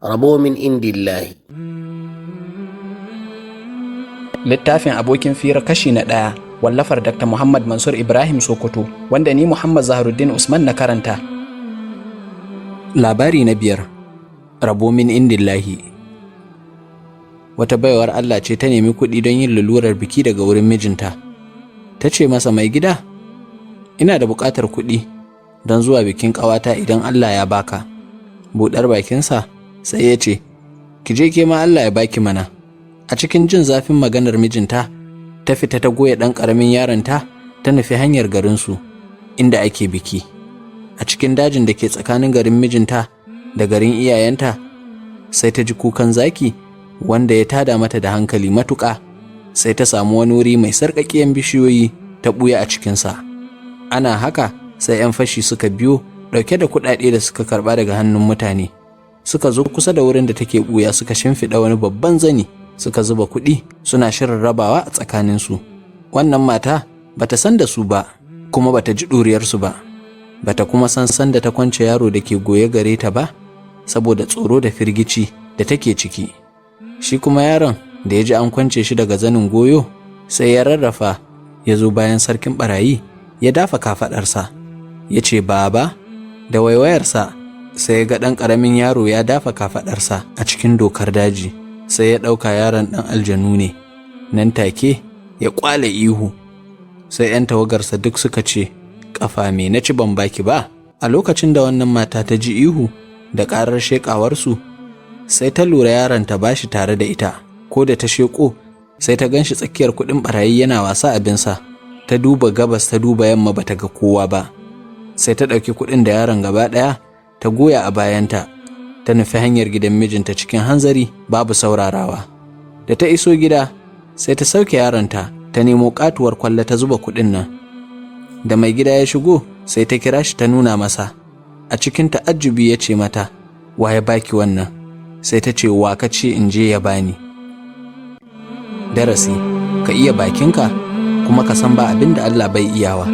rabo min indillahi. Littafin Abokin Hira kashi na 1, wallafar Dr. Muhammad Mansur Ibrahim Sokoto, wanda ni Muhammad Zaharuddin Usman na karanta. Labari na 5, rabo min indillahi. Wata baiwar Allah ce ta nemi kuɗi don yin lalurar biki daga wurin mijinta. Ta ce masa, mai gida, ina da buƙatar kuɗi don zuwa bikin ƙawata idan Allah ya baka. Buɗar bakinsa sai ya ce, ki je ke ma Allah ya baki mana. A cikin jin zafin maganar mijinta, ta fita ta goya ɗan ƙaramin yaronta ta nufi hanyar garinsu inda ake biki. A cikin dajin da ke tsakanin garin mijinta da garin iyayenta, sai ta ji kukan zaki wanda ya tada mata da hankali matuƙa. Sai ta samu wani wuri mai sarƙaƙiyan bishiyoyi ta ɓuya a cikinsa. Ana haka sai 'yan fashi suka biyo ɗauke da kuɗaɗe da suka karɓa daga hannun mutane. Suka zo kusa da wurin da take ɓuya suka shimfiɗa wani babban zani, suka zuba kuɗi suna shirin rabawa a tsakaninsu. Wannan mata bata san da su ba, kuma bata ji ɗuriyarsu ba, bata kuma san da ta kwance yaro da ke goye gare ta ba, saboda tsoro da firgici da take ciki. Shi kuma yaron da ya ji an kwance shi daga zanin goyo, sai ya rarrafa ya zo bayan sarkin ɓarayi ya dafa kafaɗarsa, ya ce, baba. Da waiwayarsa sai ya ga ɗan ƙaramin yaro ya dafa kafaɗarsa a cikin dokar daji. Sai ya ɗauka yaron ɗan aljanu ne. Nan take ya ƙwale ihu. Sai 'yan tawagarsa duk suka ce, ƙafa me na ci ban baki ba. A lokacin da wannan mata ta ji ihu da ƙarar sheƙawarsu, sai ta lura yaron ta bashi tare da ita. Ko da ta sheƙo, sai ta ganshi tsakiyar kuɗin ɓarayi yana wasa abinsa. Ta duba gabas ta duba yamma bata ga kowa ba. Sai ta ɗauki kuɗin da yaron gaba ɗaya ta goya a bayanta, ta nufi hanyar gidan mijinta cikin hanzari babu saurarawa. Da ta iso gida, sai ta sauke yaronta ta nemo katuwar kwalla ta zuba kuɗin nan. Da mai gida ya shigo, sai ta kira shi ta nuna masa. A cikin ta'ajjubi ya ce mata, wa ya baki wannan? Sai ta ce, wa ka ce in je ya bani. Darasi, ka iya bakinka kuma ka san ba abin da Allah bai iyawa.